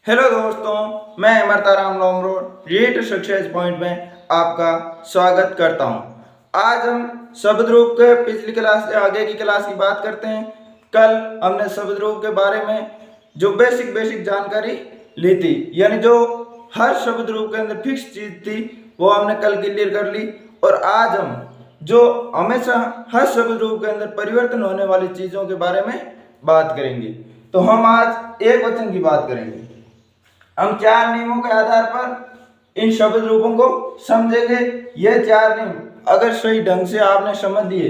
Hello दोस्तों, मैं अमरताराम Lomrod read success point में आपका स्वागत करता हूं। आज हम शब्द रूप के पिछली क्लास से आगे की क्लास की बात करते हैं। कल हमने शब्द रूप के बारे में जो बेसिक जानकारी ली थी, यानी जो हर शब्द रूप के अंदर फिक्स चीज थी वो हमने कल क्लियर कर ली। और आज हम जो हमेशा हर शब्द रूप के अंदर परिवर्तन होने वाली चीजों के बारे में बात करेंगे। तो हम आज एक वचन की बात करेंगे। हम चार नियमों के आधार पर इन शब्द रूपों को समझेंगे। ये चार नियम अगर सही ढंग से आपने समझ दिए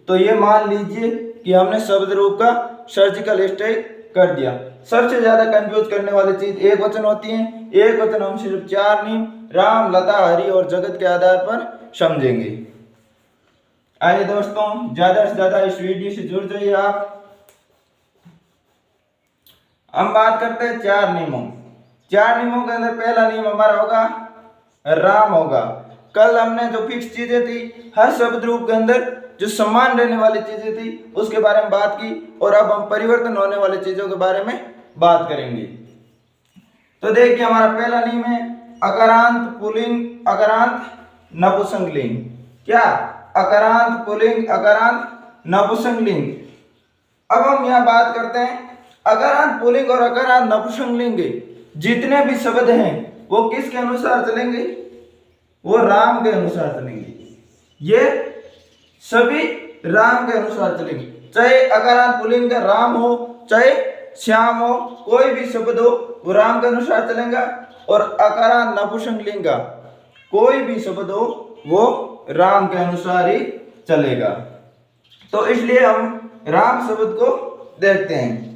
तो ये मान लीजिए कि हमने शब्द रूप का सर्जिकल स्ट्राइक कर दिया। सबसे ज्यादा कंफ्यूज करने वाली चीज एक वचन होती है। एक वचन हम सिर्फ चार नियम राम, लता, हरि और जगत के आधार पर समझेंगे। आइए दोस्तों, ज्यादा से ज्यादा इस वीडियो से जुड़ जाइए आप। हम बात करते हैं चार नियमों। चार नियमों के अंदर पहला नियम हमारा होगा राम होगा। कल हमने जो फिक्स चीजें थी हर शब्द रूप के अंदर जो समान रहने वाली चीजें थी उसके बारे में बात की, और अब हम परिवर्तन होने वाली चीजों के बारे में बात करेंगे। तो देखिए, हमारा पहला नियम है अकारांत पुल्लिंग, अकारांत नपुंसकलिंग। क्या? अकारांत पुल्लिंग, अकारांत नपुंसकलिंग। अब हम यहाँ बात करते हैं अकारांत पुल्लिंग और अकारांत नपुंसकलिंग जितने भी शब्द हैं वो किसके अनुसार चलेंगे? वो राम के अनुसार चलेंगे। ये सभी राम के अनुसार चलेंगे। चाहे अकारांत पुल्लिंग का राम हो, चाहे श्याम हो, कोई भी शब्द हो वो राम के अनुसार चलेगा। और अकारांत नपुंसकलिंग का कोई भी शब्द हो वो राम के अनुसार ही चलेगा। तो इसलिए हम राम शब्द को देखते हैं।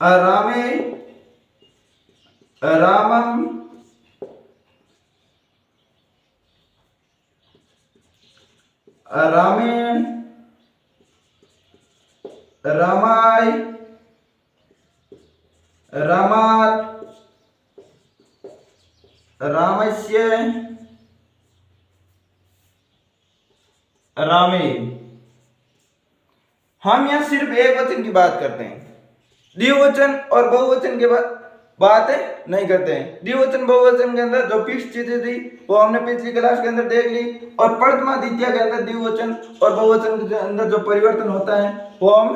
रामे, रामम, रामेण, रामाय, रामात्, रामस्य, रामे। हम यहां सिर्फ एक वचन की बात करते हैं, द्विवचन और बहुवचन के बात नहीं करते हैं। द्विवचन बहुवचन के अंदर जो फिक्स चीजें थी वो हमने पिछली क्लास के अंदर देख ली, और प्रथमा द्वितीय के अंदर द्विवचन और बहुवचन के अंदर जो परिवर्तन होता है वो हम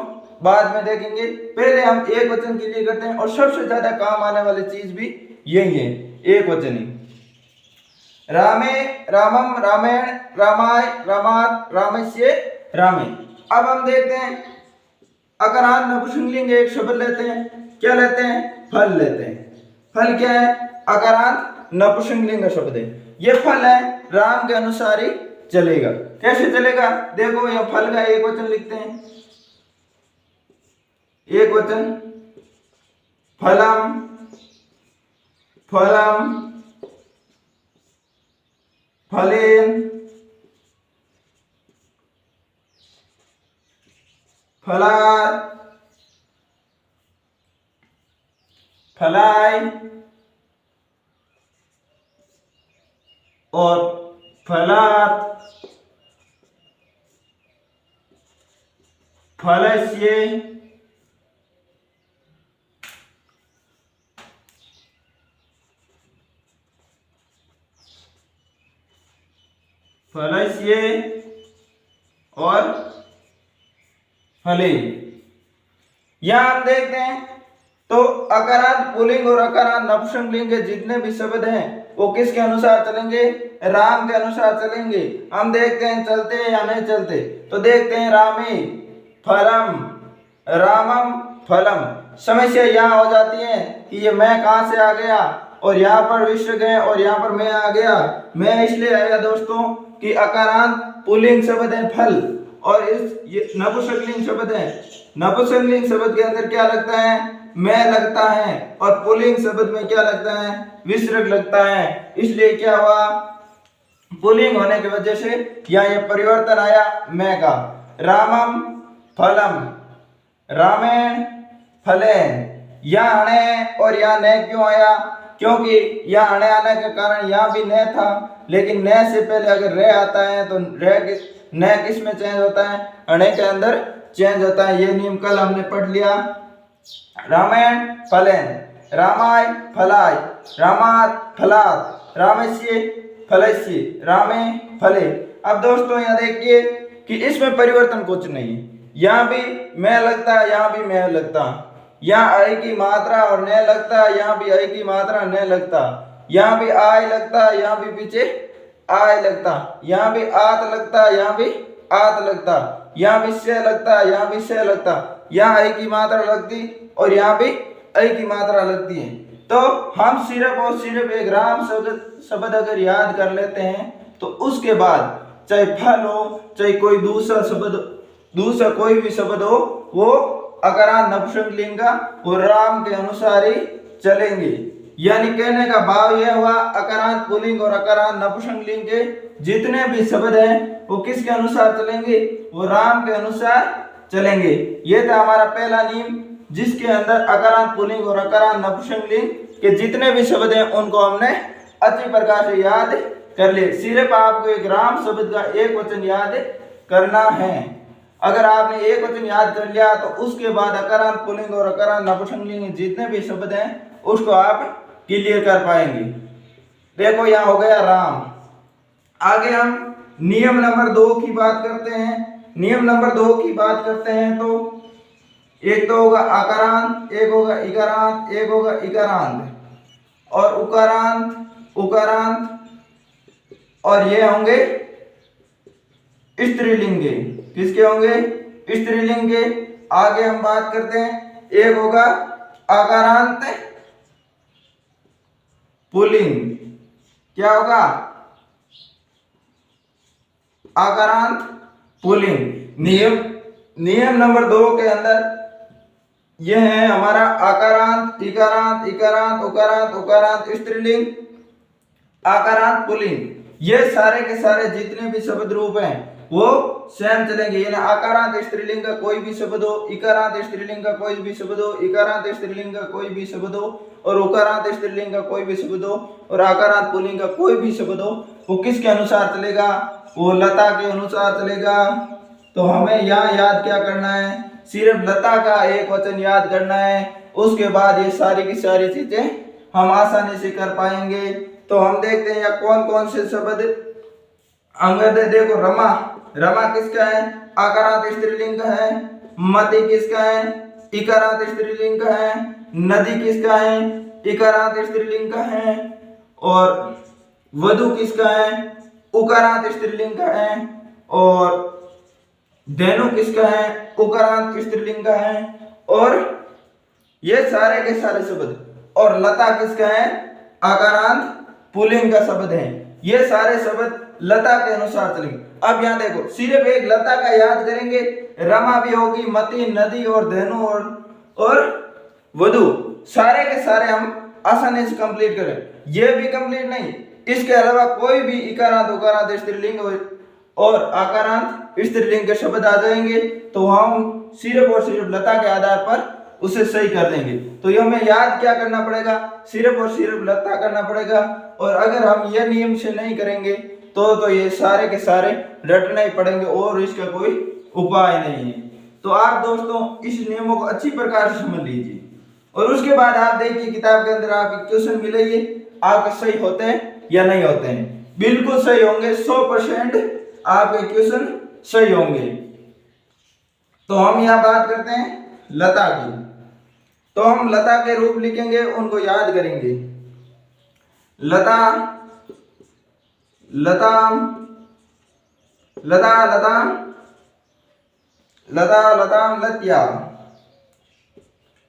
बाद में देखेंगे। पहले हम एक वचन क्लियर करते हैं, और सबसे ज्यादा काम आने वाली चीज भी यही है, एक वचन ही। रामे, रामम, रामेण, रामाय, रामात्, रामस्य, रामे। अब हम देखते हैं अकारांत नपुंसकलिंग एक शब्द लेते हैं। क्या लेते हैं? फल लेते हैं। फल क्या है? अकारांत नपुंसकलिंग का शब्द है। ये फल है, राम के अनुसार ही चलेगा। कैसे चलेगा? देखो, यह फल का एक वचन लिखते हैं। एक वचन फलम, फलम, फलेन, फलात्, फलाय और फलात्, फलस्य, फलस्य और फले। यहां हम देखते हैं तो अकारांत पुल्लिंग और अकारांत नपुंसकलिंग के जितने भी शब्द हैं वो किसके अनुसार चलेंगे? राम के अनुसार चलेंगे। हम देखते हैं चलते हैं या नहीं चलते। तो देखते हैं रामे फलम, रामम फलम। समस्या यहाँ हो जाती है कि ये मैं कहाँ से आ गया, और यहाँ पर विश्व गए और यहाँ पर मैं आ गया। मैं इसलिए आया दोस्तों कि अकारांत पुल्लिंग शब्द है फल, और इस नपुंसकलिंग शब्द है। नपुंसकलिंग शब्द के अंदर क्या लगता है? मैं लगता है, और पुल्लिंग शब्द में क्या लगता है? विसर्ग लगता है। इसलिए क्या हुआ? पुल्लिंग होने की वजह से यहाँ ये परिवर्तन आया मैं का। रामम फलम, रामेण फलेन। यहाँ अणे और यहाँ न क्यों आया? क्योंकि यहाँ अणे आने के कारण यहाँ भी न था, लेकिन न से पहले अगर रे आता है तो रे न किस में चेंज होता है? अणे के अंदर चेंज होता है। ये नियम कल हमने पढ़ लिया। रामायण फलेन, रामाय फलाय, रामात फलात, रामस्य फलस्य, रामे फले। अब दोस्तों यहाँ देखिए कि इसमें परिवर्तन कुछ नहीं है। यहाँ भी मैं लगता है, यहाँ भी मैं लगता, यहाँ आई की मात्रा और न लगता, यहाँ भी आई की मात्रा न लगता, यहाँ भी आय लगता, यहाँ भी पीछे आय लगता, यहाँ भी आत लगता, यहाँ भी आत लगता, यहाँ भी से लगता, यहाँ भी से लगता, यहाँ आई की मात्रा लगती और यहाँ भी आई की मात्रा लगती है। तो हम सिर्फ और सिर्फ एक राम शब्द अगर याद कर लेते हैं तो उसके बाद चाहे फल हो, चाहे कोई दूसरा शब्द, दूसरा कोई भी शब्द हो, वो अकारांत नपुंसकलिंग का वो राम के अनुसार ही चलेंगे। यानी कहने का भाव यह हुआ अकारांत पुल्लिंग और अकारांत नपुंसकलिंग के जितने भी शब्द हैं वो किसके अनुसार चलेंगे, वो राम के अनुसार चलेंगे। ये था हमारा पहला नियम जिसके अंदर अकारांत पुल्लिंग और अकारांत नपुंसकलिंग के जितने भी शब्द हैं उनको हमने अच्छी प्रकार से याद कर ले। सिर्फ आपको एक राम शब्द का एक वचन याद करना है। अगर आपने एक वचन याद कर लिया तो उसके बाद अकारांत पुल्लिंग और अकारांत नपुंसकलिंग जितने भी शब्द हैं उसको आप क्लियर कर पाएंगे। देखो यहाँ हो गया राम। आगे हम नियम नंबर 2 की बात करते हैं। नियम नंबर 2 की बात करते हैं तो एक तो होगा अकारांत, एक होगा इकारांत, एक होगा इकारांत और उकारांत, उकारांत और ये होंगे स्त्रीलिंग के। किसके होंगे? स्त्रीलिंग के। आगे हम बात करते हैं, एक होगा अकारांत पुल्लिंग। क्या होगा? अकारांत पुल्लिंग। नियम नंबर 2 के अंदर यह है हमारा अकारांत, इकारांत, इकारांत, उकारांत, उकारांत, स्त्रीलिंग, आकारांत पुल्लिंग। ये सारे के सारे जितने भी शब्द रूप हैं वो सेम चलेंगे। यानी आकारांत स्त्रीलिंग का कोई भी शब्द हो, इकारांत स्त्रीलिंग का कोई भी शब्द हो, इकारांत स्त्रीलिंग का कोई भी शब्द हो और उकारांत स्त्रीलिंग का कोई भी शब्द हो और आकारांत पुल्लिंग का कोई भी शब्द हो, वो किसके अनुसार चलेगा? वो लता के अनुसार चलेगा। तो हमें यहाँ याद क्या करना है? सिर्फ लता का एक वचन याद करना है। उसके बाद ये सारी की सारी चीजें हम आसानी से कर पाएंगे। तो हम देखते हैं यहाँ कौन कौन से शब्द अंगद। देखो रमा, रमा किसका है? आकारांत स्त्रीलिंग का है। मति किसका है? इकारांत स्त्रीलिंग का है। नदी किसका है? इकारांत स्त्रीलिंग का है। और वधु किसका है? उकारांत स्त्रीलिंग का है। और धेनु किसका है? उकारांत स्त्रीलिंग का है। और ये सारे के सारे शब्द। और लता किसका है? आकारांत पुल्लिंग का शब्द है। ये सारे शब्द लता के अनुसार चलेंगे। अब यहाँ देखो, सिर्फ एक लता का याद करेंगे, रमा भी होगी, मति, नदी और धेनु और वधु, सारे के सारे हम आसानी से कंप्लीट करें। ये भी कंप्लीट नहीं, इसके अलावा कोई भी इकारांत, उकारांत स्त्रीलिंग और आकारांत स्त्रीलिंग के शब्द आ जाएंगे तो हम सिर्फ और सिर्फ लता के आधार पर उसे सही कर देंगे। तो ये हमें याद क्या करना पड़ेगा? सिर्फ और सिर्फ लता करना पड़ेगा। और अगर हम ये नियम से नहीं करेंगे तो ये सारे के सारे रटने ही पड़ेंगे और इसका कोई उपाय नहीं है। तो आप दोस्तों इस नियमों को अच्छी प्रकार से समझ लीजिए और उसके बाद आप देखिए किताब के अंदर आपके क्वेश्चन मिलेंगे, आपके सही होते हैं या नहीं होते हैं। बिल्कुल सही होंगे, 100% आपके क्वेश्चन सही होंगे। तो हम यहाँ बात करते हैं लता की। तो हम लता के रूप लिखेंगे, उनको याद करेंगे। लता, लताम, लता, लताम, लता, लताम, लत्या,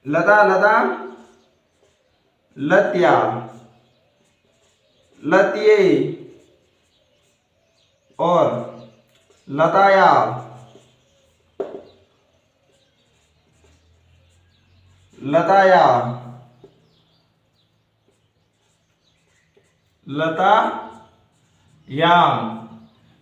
लता, लताम, लत्या, लतिये और लताया, लताया, लतायाम।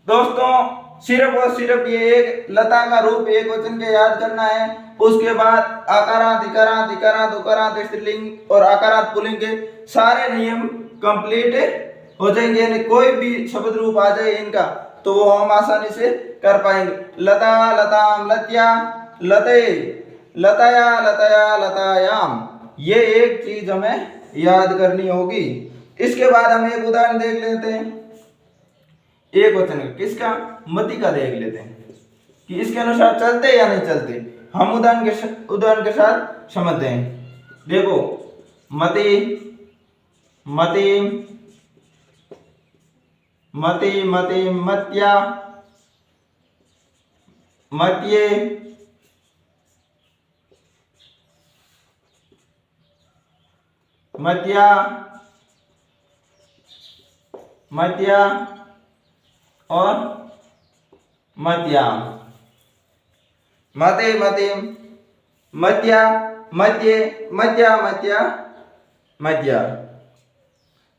दोस्तों सिर्फ और सिर्फ ये एक लता का रूप एक वचन के याद करना है। उसके बाद आकारांत, इकारांत, इकारांत, उकारांत स्त्रीलिंग और आकारांत पुल्लिंग के सारे नियम कंप्लीट हो जाएंगे। यानी कोई भी शब्द रूप आ जाए इनका तो वो हम आसानी से कर पाएंगे। लता, लताम, लत्या, लते, लताया लताया लतायाम, ये एक चीज हमें याद करनी होगी। इसके बाद हम एक उदाहरण देख लेते हैं, एक वचन किसका, मति का देख लेते हैं कि इसके अनुसार चलते या नहीं चलते। हम उदाहरण के साथ समझते हैं। देखो मति, मति, मति, मति, मत्या, मत्ये, मत्या, मत्या और मत्या, मते मते, मत्या, मत्ये, मत्या, मत्या, मत्या।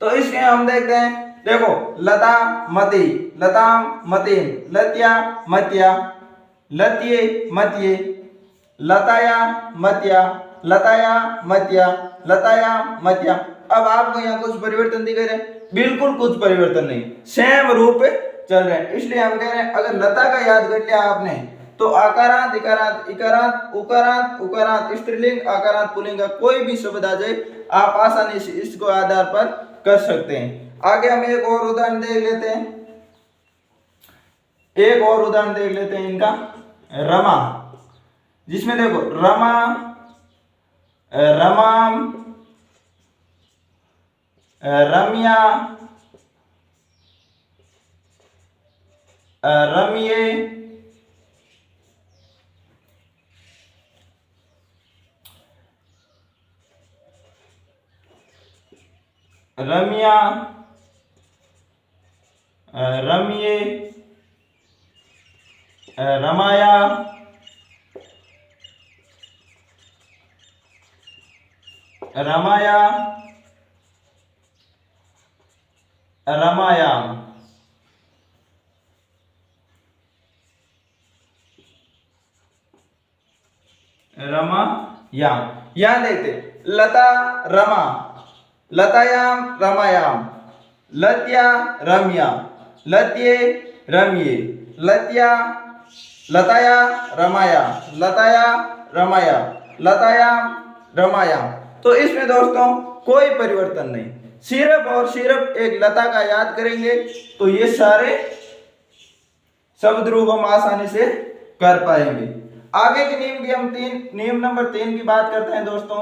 तो इसमें हम देखते हैं, देखो लता मति, लताम मतिन, लत्या मत्या, लत्ये मत्ये, लताया मत्या, लताया मत्या, लताया मत्या। अब आपको यहाँ कुछ परिवर्तन दिख रहे हैं? बिल्कुल कुछ परिवर्तन नहीं, सेम रूप चल रहे हैं। इसलिए हम कह रहे हैं अगर लता का याद कर लिया आपने तो आकारांत, इकारांत, इकारांत, उकारांत, उकारांत, स्त्रीलिंग, आकारांत, पुल्लिंग का कोई भी शब्द आ जाए आप आसानी से इसको आधार पर कर सकते हैं। आगे हम एक और उदाहरण देख लेते हैं, एक और उदाहरण देख लेते हैं इनका, रमा, जिसमें देखो रमा, रमाम, रम्या, रम्ये, रम्या, रम्ये, रमाया, रमाया, रमायाम। रमायाम, यहां देखते लता रमा, लतायाम रमायाम, लत्या रम्या, लत्ये रम्ये, लत्या, लताया रमाया, लताया रमाया, लताया रमाया। तो इसमें दोस्तों कोई परिवर्तन नहीं, सिर्फ और सिर्फ एक लता का याद करेंगे तो ये सारे शब्द रूप हम आसानी से कर पाएंगे। आगे के नियम की हम नियम नंबर 3 की बात करते हैं दोस्तों।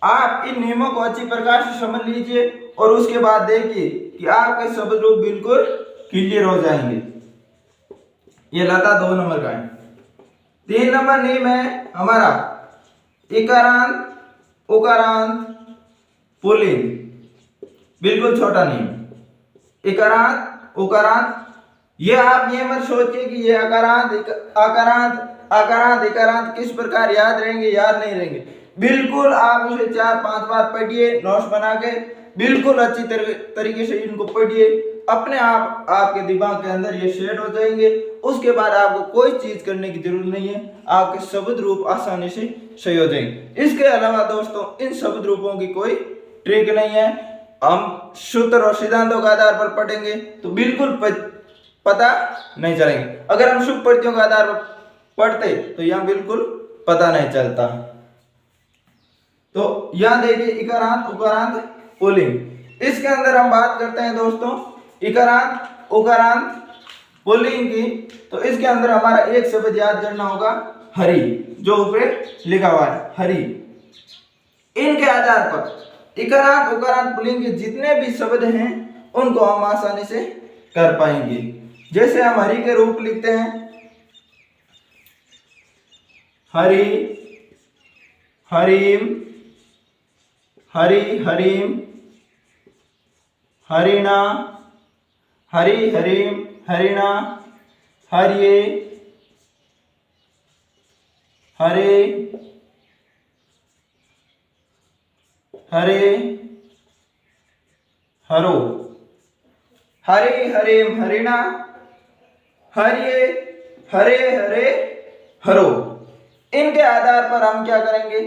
आप इन नियमों को अच्छी प्रकार से समझ लीजिए और उसके बाद देखिए कि आपके शब्द रूप बिल्कुल क्लियर हो जाएंगे। ये लता 2 नंबर का है। 3 नंबर नियम है हमारा इकारांत, उकारांत, पुल्लिंग, बिल्कुल छोटा नियम, इकारांत, उकारांत। ये आप ये मत सोचिए कि ये आकारांत, आकारांत, आकारांत, इकारांत किस प्रकार याद रहेंगे, याद नहीं रहेंगे। बिल्कुल आप उसे 4-5 बार पढ़िए, नोट्स बना के बिल्कुल अच्छी तरीके से इनको पढ़िए, अपने आप आपके दिमाग के अंदर ये सेट हो जाएंगे। उसके बाद आपको कोई चीज करने की जरूरत नहीं है, आपके शब्द रूप आसानी से सही हो जाएंगे। इसके अलावा दोस्तों इन शब्द रूपों की कोई ट्रिक नहीं है, हम सूत्र और सिद्धांतों के आधार पर पढ़ेंगे तो बिल्कुल पता नहीं चलेंगे। अगर हम शुभ प्रत्ययों के आधार पर पढ़ते तो यहाँ बिल्कुल पता नहीं चलता। तो यहाँ देखिए इकारांत, उकारांत, पुल्लिंग। इसके अंदर हम बात करते हैं दोस्तों इकारांत, उकारांत, पुल्लिंग की। तो इसके अंदर हमारा एक शब्द याद करना होगा हरि, जो ऊपर लिखा हुआ है हरि। इनके आधार पर इकारांत, उकारांत, पुल्लिंग के जितने भी शब्द हैं उनको हम आसानी से कर पाएंगे। जैसे हम हरि के रूप लिखते हैं हरि, हरिम, हरि, हरिम, हरिणा, हरि, हरिम, हरिणा, हरिये, हरे, हरे, हरो, हरि, हरिम, हरिणा, हरिये, हरे, हरे, हरो। इनके आधार पर हम क्या करेंगे,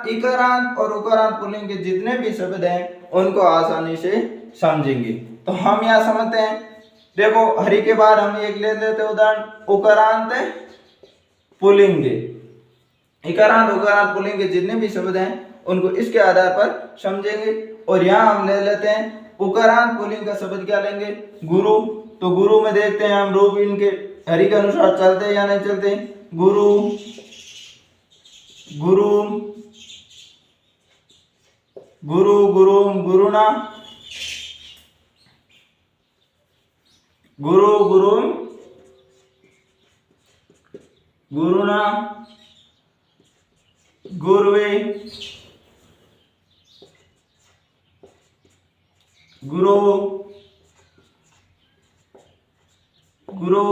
इकारांत और उकारांत पुल्लिंग के जितने भी शब्द हैं उनको आसानी से समझेंगे। तो हम यहाँ समझते हैं, देखो हरि के बाद हम एक ले लेते उदाहरण, उकारांत पुल्लिंग। इकारांत उकारांत पुल्लिंग जितने भी शब्द हैं उनको इसके आधार पर समझेंगे। और यहाँ हम ले लेते हैं उकारांत पुल्लिंग का शब्द क्या लेंगे, गुरु। तो गुरु में देखते हैं हम रूप इनके हरि के अनुसार चलते हैं या नहीं चलते। गुरु, गुरु, गुरु, गुरुम, गुरुना, गुरु, गुरुम, गुरुना, गुरुवे, गुरु, गुरु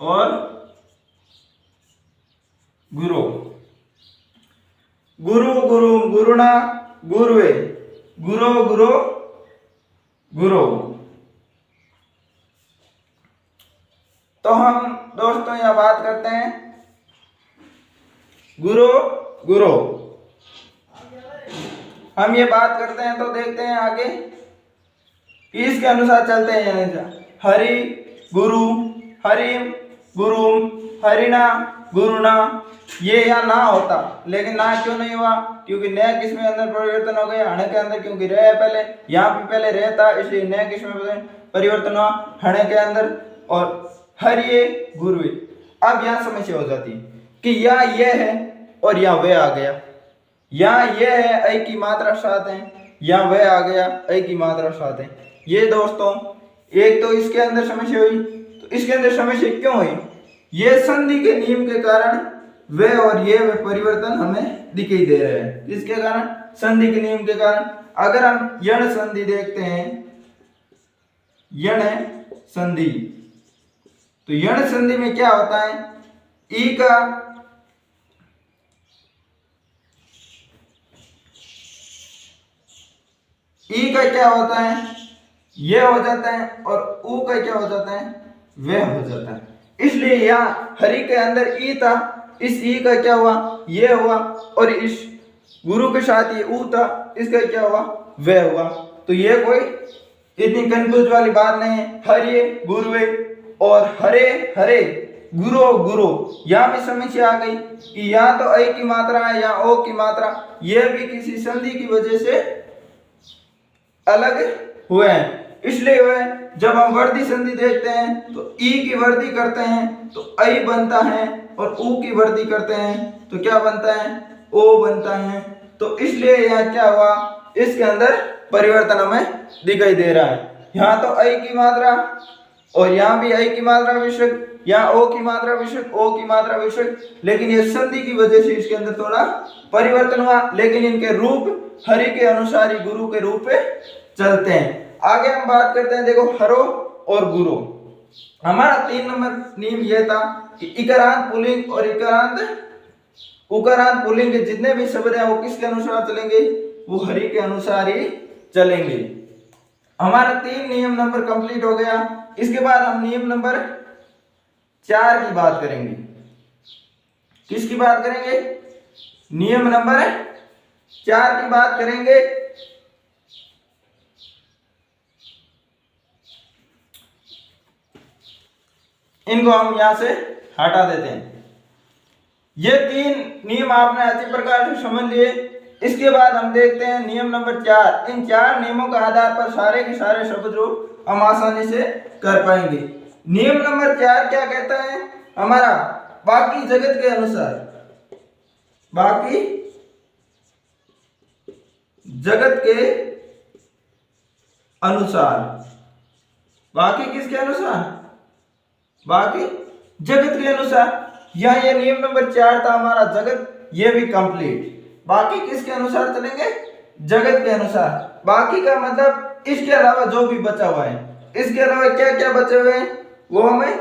और गुरु। गुरु, गुरु, गुरुना, गुरुवे, गुरु, गुरु, गुरु। तो हम दोस्तों यह बात करते हैं गुरु, गुरु। हम ये बात करते हैं तो देखते हैं आगे इसके अनुसार चलते हैं या नहीं। हरि, गुरु, हरिम, गुरुम, हरिणा, गुरुना। ये या ना होता, लेकिन ना क्यों नहीं हुआ, क्योंकि नया किस में अंदर परिवर्तन हो गया, हण के अंदर, क्योंकि रह पहले, यहाँ भी पहले रहता, इसलिए नया किस में परिवर्तन हुआ, हण के अंदर। और हरिये, गुरुवे। अब यहाँ समस्या हो जाती कि या ये है और या वह आ गया, या ये है ऐ की मात्रा साथ है, या वह आ गया ऐ की मात्रा साथ है। ये दोस्तों एक तो इसके अंदर समस्या हुई। तो इसके अंदर समस्या क्यों हुई, ये संधि के नियम के कारण वे और ये वे परिवर्तन हमें दिखाई दे रहे हैं। इसके कारण, संधि के नियम के कारण। अगर हम यण संधि देखते हैं, यण संधि, तो यण संधि में क्या होता है, ई का क्या होता है, यह हो जाता है, और ऊ का क्या हो जाता है, वह हो जाता है। इसलिए यहाँ हरि के अंदर ई था, इस ई का क्या हुआ, यह हुआ, और इस गुरु के साथ ये ऊ था, इसका क्या हुआ, वह हुआ। तो ये कोई इतनी कंफ्यूज वाली बात नहीं है। हरे, गुरुवे और हरे, हरे, गुरु, गुरु। यहाँ भी समस्या आ गई कि या तो ऐ की मात्रा है या ओ की मात्रा, यह भी किसी संधि की वजह से अलग हुए हैं। इसलिए हुए, जब हम वर्दी संधि देखते हैं तो ई की वर्दी करते हैं तो ऐ बनता है, और ऊ की वर्दी करते हैं तो क्या बनता है, ओ बनता है। तो इसलिए यहाँ क्या हुआ, इसके अंदर परिवर्तन हमें दिखाई दे रहा है। यहाँ तो ऐ की मात्रा, और यहाँ भी ऐ की मात्रा विसर्ग, यहाँ ओ की मात्रा विसर्ग, ओ की मात्रा विसर्ग, लेकिन ये संधि की वजह से इसके अंदर थोड़ा परिवर्तन हुआ। लेकिन इनके रूप हरि के अनुसार ही गुरु के रूप पे चलते हैं। आगे हम बात करते हैं, देखो हरो और गुरु। हमारा 3 नंबर नियम यह था कि इकारांत पुल्लिंग और इकारांत उकारांत पुल्लिंग के जितने भी शब्द हैं वो किसके अनुसार चलेंगे, वो हरि के अनुसार ही चलेंगे। हमारा 3 नियम नंबर कंप्लीट हो गया। इसके बाद हम नियम नंबर 4 की बात करेंगे। किसकी बात करेंगे, नियम नंबर 4 की बात करेंगे। इनको हम यहां से हटा देते हैं। ये 3 नियम आपने अच्छी प्रकार से समझ लिए। इसके बाद हम देखते हैं नियम नंबर 4। इन 4 नियमों के आधार पर सारे के सारे शब्द रूप हम आसानी से कर पाएंगे। नियम नंबर 4 क्या कहता है, हमारा बाकी जगत के अनुसार, बाकी जगत के अनुसार, बाकी किसके अनुसार, बाकी जगत के अनुसार। यह ये नियम नंबर 4 था हमारा जगत, ये भी कंप्लीट। बाकी किसके अनुसार चलेंगे, जगत के अनुसार। बाकी का मतलब इसके अलावा जो भी बचा हुआ है, इसके अलावा क्या क्या बचे हुए हैं वो हमें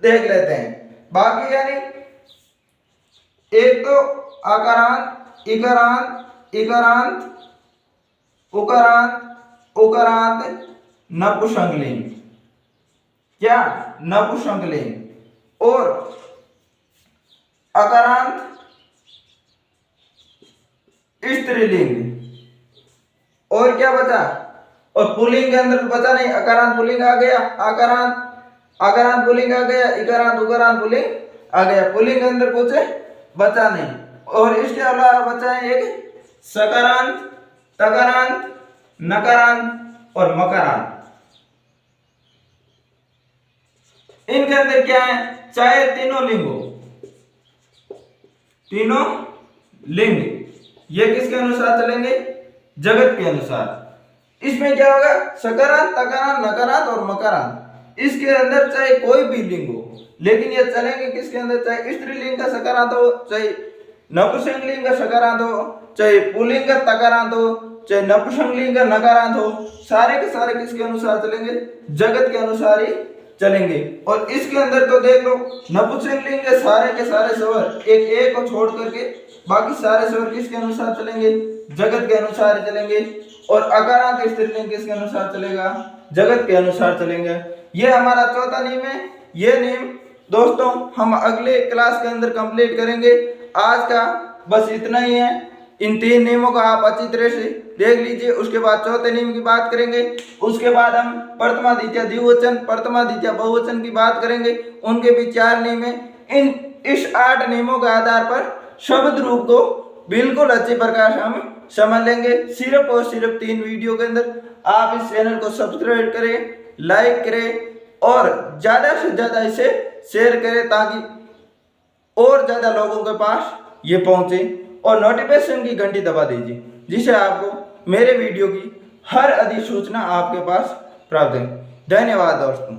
देख लेते हैं। बाकी यानी एक तो आकारांत, इकारांत, इकारांत, उकारांत, उकारांत, नपुंसकलिंग, क्या नपुंसकलिंग, और अकारांत स्त्रीलिंग, और क्या बचा, और पुल्लिंग के अंदर तो बचा नहीं, अकारांत पुल्लिंग आ गया, आकारांत पुल्लिंग आ गया, इकारांत उकारांत पुल्लिंग आ गया, पुल्लिंग के अंदर कुछ बचा नहीं। और इसके अलावा बचा है एक सकारांत, तकारांत, नकारांत और मकारांत। इनके अंदर क्या है, चाहे तीनों लिंग हो, तीनों लिंग ये किसके अनुसार चलेंगे, जगत के अनुसार। इसमें क्या होगा, सकारांत, तकारांत, नकारांत और मकारांत। इसके अंदर चाहे कोई भी लिंग हो, लेकिन ये चलेंगे किसके अंदर, चाहे स्त्रीलिंग का सकारांत हो, चाहे नपुंसकलिंग का सकारांत हो, चाहे पुल्लिंग का तकारांत हो, चाहे नपुंसकलिंग का नकारांत हो, सारे के सारे किसके अनुसार चलेंगे, जगत के अनुसार ही चलेंगे। और इसके अंदर तो देख लो, नपुंसकलिंग के सारे स्वर एक एक को छोड़ करके बाकी सारे स्वर किसके अनुसार चलेंगे, जगत के अनुसार चलेंगे। और अकारांत स्त्रीलिंग किसके अनुसार चलेगा, जगत के अनुसार चलेंगे। ये हमारा चौथा नियम है। ये नियम दोस्तों हम अगले क्लास के अंदर कंप्लीट करेंगे। आज का बस इतना ही है। इन 3 नियमों को आप अच्छी तरह से देख लीजिए। उसके बाद चौथे नियम की बात करेंगे। उसके बाद हम प्रथमा द्वितीय द्विवचन, प्रथमा द्वितीय बहुवचन की बात करेंगे। उनके भी 4 नियम है। इस 8 नियमों के आधार पर शब्द रूप को बिल्कुल अच्छे प्रकार से हम समझ लेंगे। सिर्फ और सिर्फ 3 वीडियो के अंदर। आप इस चैनल को सब्सक्राइब करें, लाइक करें और ज्यादा से ज्यादा इसे शेयर करें ताकि और ज्यादा लोगों के पास ये पहुंचे। और नोटिफिकेशन की घंटी दबा दीजिए जिससे आपको मेरे वीडियो की हर अधिसूचना आपके पास प्राप्त हो। धन्यवाद दोस्तों।